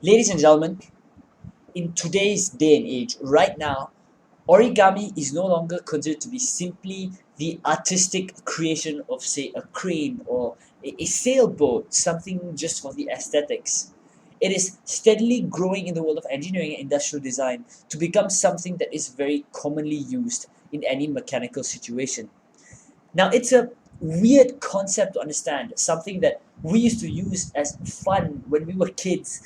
Ladies and gentlemen, in today's day and age, right now, origami is no longer considered to be simply the artistic creation of, say, a crane or a sailboat, something just for the aesthetics. It is steadily growing in the world of engineering and industrial design to become something that is very commonly used in any mechanical situation. Now, it's a weird concept to understand, something that we used to use as fun when we were kids,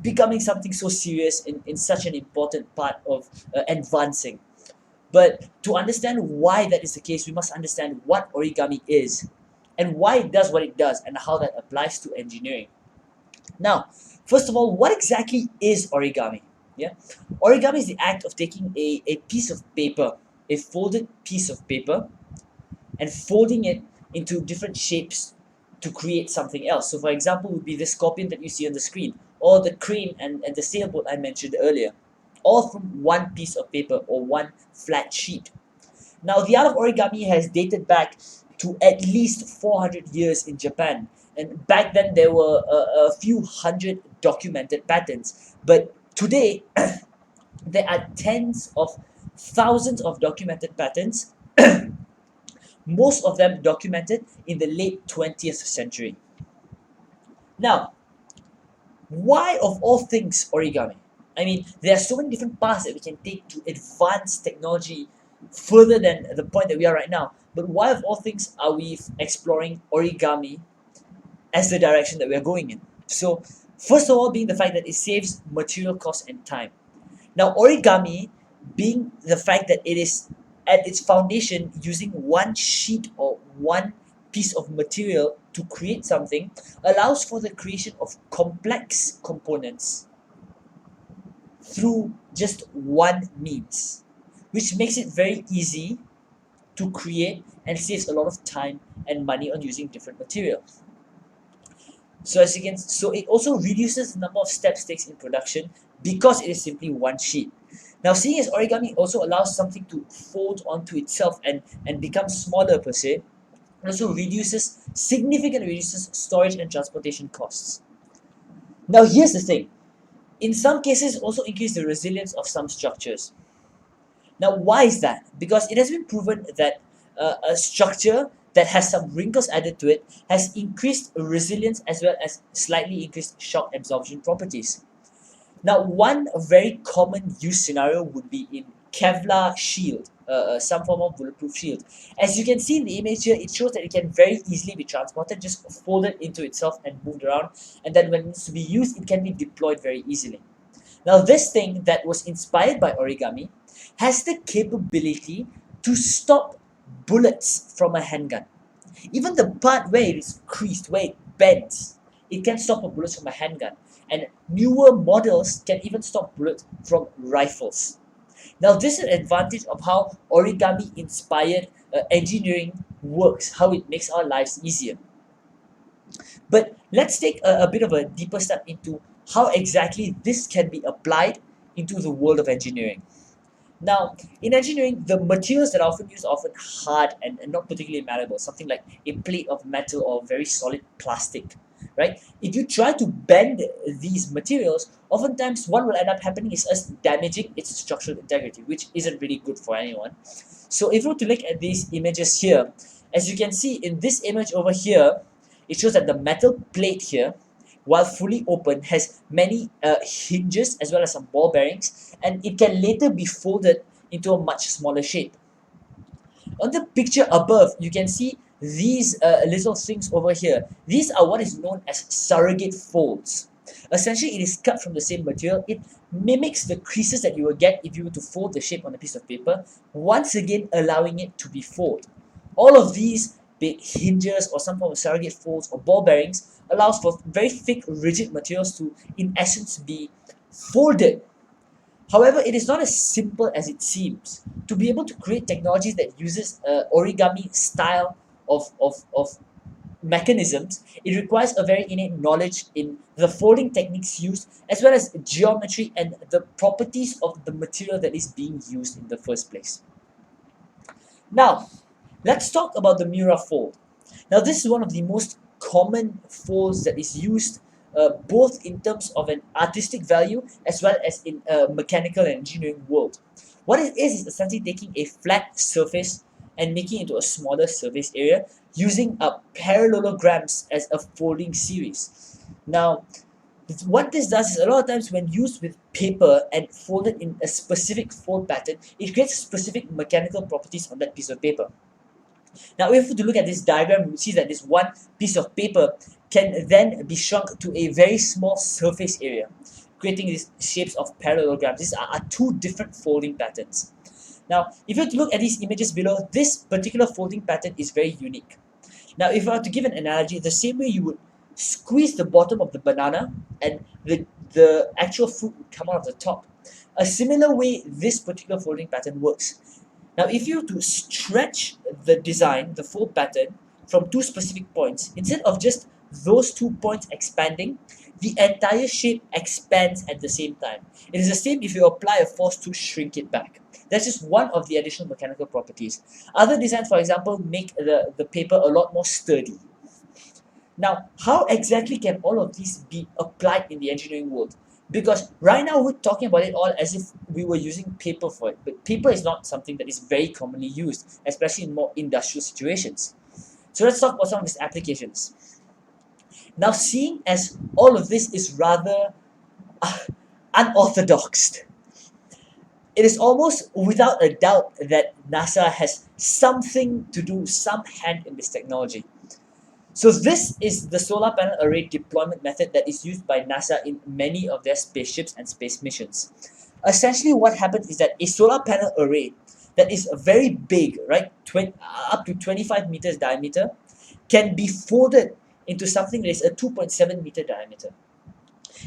becoming something so serious in such an important part of advancing. But to understand why that is the case, we must understand what origami is and why it does what it does and how that applies to engineering. Now, first of all, what exactly is origami? Yeah, origami is the act of taking a piece of paper, a folded piece of paper, and folding it into different shapes to create something else. So, for example, would be the scorpion that you see on the screen, or the crane and the sailboat I mentioned earlier, all from one piece of paper or one flat sheet. Now, the art of origami has dated back to at least 400 years in Japan. And back then, there were a few hundred documented patterns. But today, there are tens of thousands of documented patterns, most of them documented in the late 20th century. Now, why of all things origami? I mean, there are so many different paths that we can take to advance technology further than the point that we are right now. But why of all things are we exploring origami as the direction that we are going in? So, first of all, being the fact that it saves material cost and time. Now, origami being the fact that it is at its foundation using one sheet or one piece of material to create something allows for the creation of complex components through just one means, which makes it very easy to create and saves a lot of time and money on using different materials. So it also reduces the number of steps takes in production because it is simply one sheet. Now, seeing as origami also allows something to fold onto itself and become smaller per se, it also significantly reduces storage and transportation costs. Now, here's the thing. In some cases, it also increases the resilience of some structures. Now, why is that? Because it has been proven that a structure that has some wrinkles added to it has increased resilience as well as slightly increased shock absorption properties. Now, one very common use scenario would be in Kevlar shield, some form of bulletproof shield. As you can see in the image here, it shows that it can very easily be transported, just folded into itself and moved around, and then when it needs to be used, it can be deployed very easily. Now, this thing that was inspired by origami has the capability to stop bullets from a handgun. Even the part where it is creased, where it bends, it can stop a bullet from a handgun. And newer models can even stop bullets from rifles. Now, this is an advantage of how origami inspired engineering works, how it makes our lives easier. But let's take a bit of a deeper step into how exactly this can be applied into the world of engineering. Now, in engineering, the materials that are often used are often hard and not particularly malleable, something like a plate of metal or very solid plastic, right? If you try to bend these materials, oftentimes what will end up happening is us damaging its structural integrity, which isn't really good for anyone. So if you were to look at these images here, as you can see in this image over here, it shows that the metal plate here, while fully open, has many hinges as well as some ball bearings, and it can later be folded into a much smaller shape. On the picture above, you can see these little things over here. These are what is known as surrogate folds. Essentially, it is cut from the same material. It mimics the creases that you will get if you were to fold the shape on a piece of paper, once again allowing it to be folded. All of these, be it hinges or some form of surrogate folds or ball bearings, allows for very thick, rigid materials to, in essence, be folded. However, it is not as simple as it seems. To be able to create technologies that uses origami style of mechanisms, it requires a very innate knowledge in the folding techniques used, as well as geometry and the properties of the material that is being used in the first place. Now, let's talk about the Mura fold. Now, this is one of the most common folds that is used both in terms of an artistic value as well as in a mechanical and engineering world. What it is essentially taking a flat surface and making it into a smaller surface area using parallelograms as a folding series. Now, what this does is a lot of times when used with paper and folded in a specific fold pattern, it creates specific mechanical properties on that piece of paper. Now, if we look at this diagram, we see that this one piece of paper can then be shrunk to a very small surface area, creating these shapes of parallelograms. These are two different folding patterns. Now, if you look at these images below, this particular folding pattern is very unique. Now, if I were to give an analogy, the same way you would squeeze the bottom of the banana and the actual fruit would come out of the top. A similar way this particular folding pattern works. Now, if you were to stretch the design, the fold pattern, from two specific points, instead of just those 2 points expanding, the entire shape expands at the same time. It is the same if you apply a force to shrink it back. That's just one of the additional mechanical properties. Other designs, for example, make the paper a lot more sturdy. Now, how exactly can all of these be applied in the engineering world? Because right now we're talking about it all as if we were using paper for it, but paper is not something that is very commonly used, especially in more industrial situations. So let's talk about some of its applications. Now, seeing as all of this is rather unorthodox, it is almost without a doubt that NASA has something to do, some hand in this technology. So this is the solar panel array deployment method that is used by NASA in many of their spaceships and space missions. Essentially what happens is that a solar panel array that is very big, right, up to 25 meters diameter, can be folded into something that is a 2.7 meter diameter.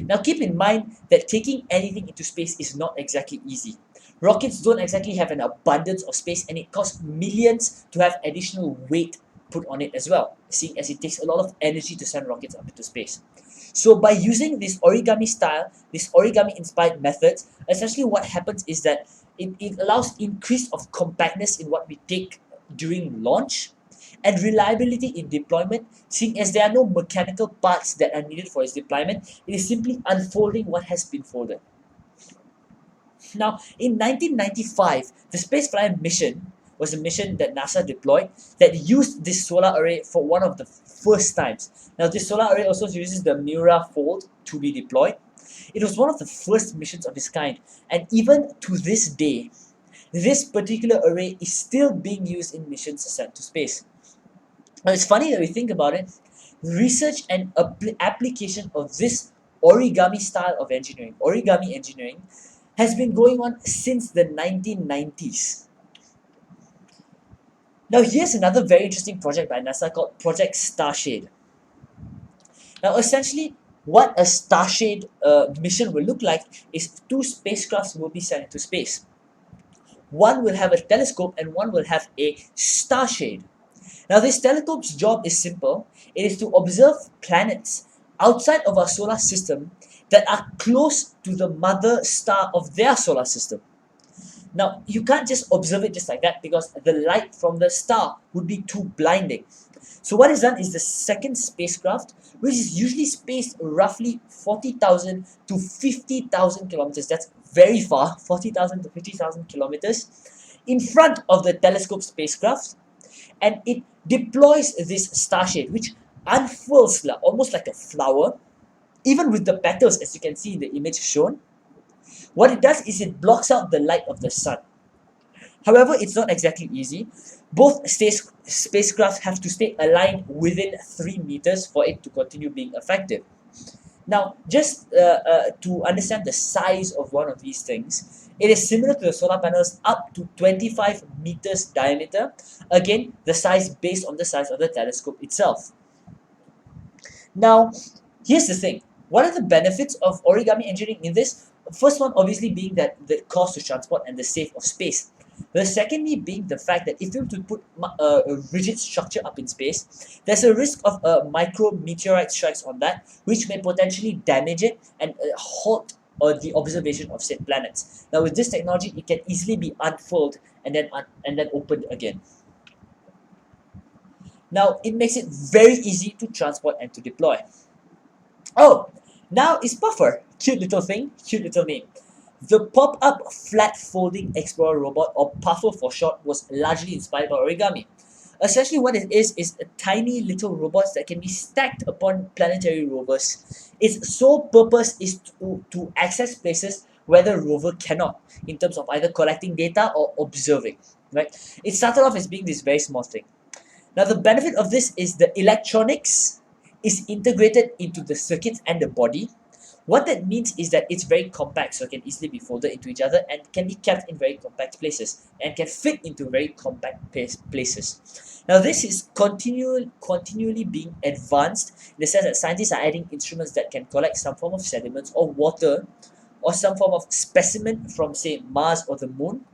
Now keep in mind that taking anything into space is not exactly easy. Rockets don't exactly have an abundance of space, and it costs millions to have additional weight put on it as well, seeing as it takes a lot of energy to send rockets up into space. So by using this origami style, this origami inspired methods, essentially what happens is that it allows increase of compactness in what we take during launch and reliability in deployment, seeing as there are no mechanical parts that are needed for its deployment. It is simply unfolding what has been folded. Now, in 1995, the spaceflight mission was a mission that NASA deployed that used this solar array for one of the first times. Now, this solar array also uses the Miura fold to be deployed. It was one of the first missions of its kind, and even to this day, this particular array is still being used in missions sent to space. Now, it's funny that we think about it. Research and application of this origami style of engineering, origami engineering, has been going on since the 1990s. Now, here's another very interesting project by NASA called Project Starshade. Now, essentially, what a Starshade mission will look like is two spacecrafts will be sent into space. One will have a telescope and one will have a starshade. Now, this telescope's job is simple. It is to observe planets outside of our solar system that are close to the mother star of their solar system. Now, you can't just observe it just like that because the light from the star would be too blinding. So what is done is the second spacecraft, which is usually spaced roughly 40,000 to 50,000 kilometers. That's very far, 40,000 to 50,000 kilometers, in front of the telescope spacecraft, and it deploys this starshade, which unfurls almost like a flower, even with the petals, as you can see in the image shown. What it does is it blocks out the light of the sun. However, it's not exactly easy. Both spacecraft have to stay aligned within 3 meters for it to continue being effective. Now, just to understand the size of one of these things, it is similar to the solar panels up to 25 meters diameter. Again, the size based on the size of the telescope itself. Now, here's the thing. What are the benefits of origami engineering in this? First one obviously being that the cost to transport and the save of space. The secondly being the fact that if you were to put a rigid structure up in space, there's a risk of micro meteorite strikes on that, which may potentially damage it and halt the observation of said planets. Now, with this technology, it can easily be unfurled and then opened again. Now, it makes it very easy to transport and to deploy. Oh, now is Puffer. Cute little thing, cute little name. The pop-up flat folding explorer robot, or Puffer for short, was largely inspired by origami. Essentially what it is a tiny little robots that can be stacked upon planetary rovers. Its sole purpose is to access places where the rover cannot, in terms of either collecting data or observing. Right? It started off as being this very small thing. Now the benefit of this is the electronics is integrated into the circuits and the body. What that means is that it's very compact, so it can easily be folded into each other and can be kept in very compact places and can fit into very compact places. Now this is continually being advanced in the sense that scientists are adding instruments that can collect some form of sediments or water or some form of specimen from, say, Mars or the moon,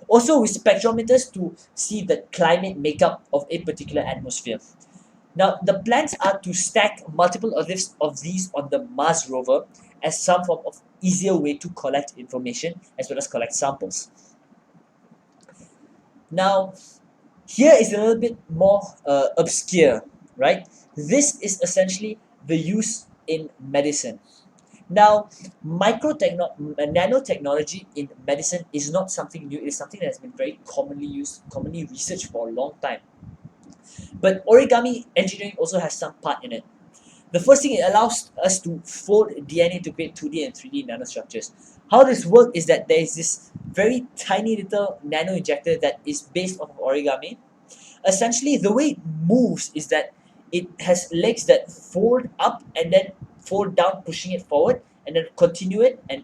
also with spectrometers to see the climate makeup of a particular atmosphere. Now, the plans are to stack multiple of these on the Mars rover as some form of easier way to collect information as well as collect samples. Now, here is a little bit more obscure, right? This is essentially the use in medicine. Now, nanotechnology in medicine is not something new. It is something that has been very commonly used, commonly researched for a long time. But origami engineering also has some part in it. The first thing, it allows us to fold DNA to create 2D and 3D nanostructures. How this works is that there is this very tiny little nano injector that is based off of origami. Essentially, the way it moves is that it has legs that fold up and then fold down, pushing it forward, and then continue it, and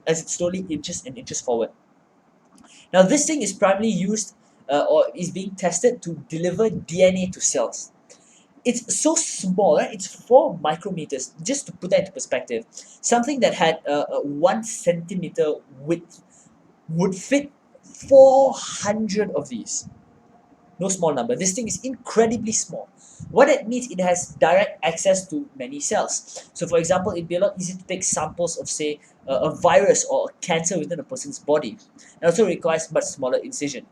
as it slowly inches and inches forward. Now, this thing is primarily used or is being tested to deliver DNA to cells. It's so small, right? It's 4 micrometers. Just to put that into perspective, something that had a 1 centimeter width would fit 400 of these. No small number. This thing is incredibly small. What it means, it has direct access to many cells. So for example, it'd be a lot easier to take samples of, say, a virus or a cancer within a person's body. It also requires much smaller incision.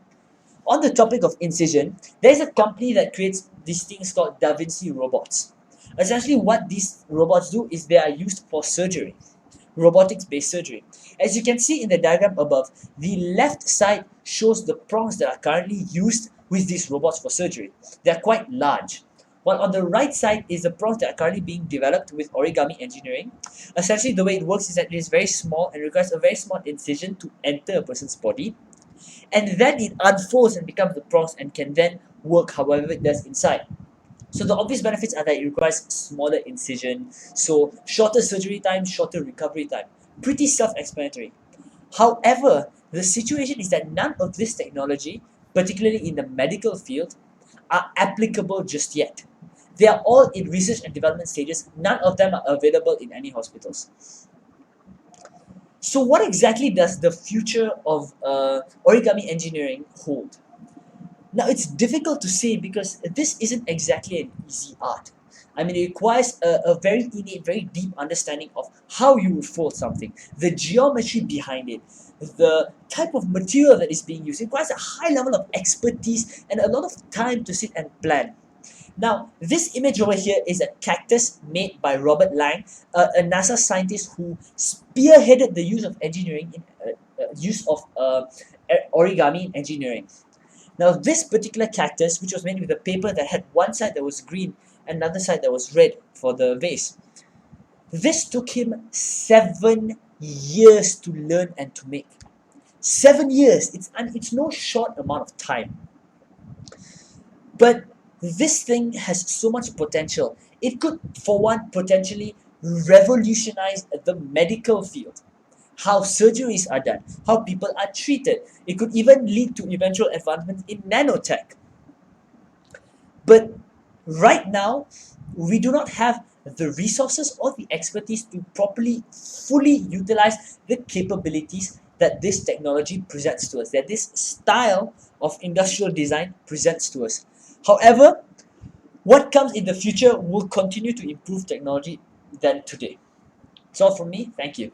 On the topic of incision, there's a company that creates these things called Da Vinci robots. Essentially what these robots do is they are used for surgery, robotics-based surgery. As you can see in the diagram above, the left side shows the prongs that are currently used with these robots for surgery. They are quite large. While on the right side is the prongs that are currently being developed with origami engineering. Essentially the way it works is that it is very small and requires a very small incision to enter a person's body. And then it unfolds and becomes the prongs and can then work however it does inside. So the obvious benefits are that it requires smaller incision, so shorter surgery time, shorter recovery time. Pretty self-explanatory. However, the situation is that none of this technology, particularly in the medical field, are applicable just yet. They are all in research and development stages. None of them are available in any hospitals. So what exactly does the future of origami engineering hold? Now, it's difficult to say because this isn't exactly an easy art. I mean, it requires a very innate, very deep understanding of how you would fold something, the geometry behind it, the type of material that is being used. It requires a high level of expertise and a lot of time to sit and plan. Now, this image over here is a cactus made by Robert Lang, a NASA scientist who spearheaded the use of engineering in origami in engineering. Now, this particular cactus, which was made with a paper that had one side that was green and another side that was red for the vase, this took him 7 years to learn and to make. 7 years! It's no short amount of time. But this thing has so much potential. It could, for one, potentially revolutionize the medical field. How surgeries are done, how people are treated. It could even lead to eventual advancements in nanotech. But right now, we do not have the resources or the expertise to properly, fully utilize the capabilities that this technology presents to us, that this style of industrial design presents to us. However, what comes in the future will continue to improve technology than today. That's all from me. Thank you.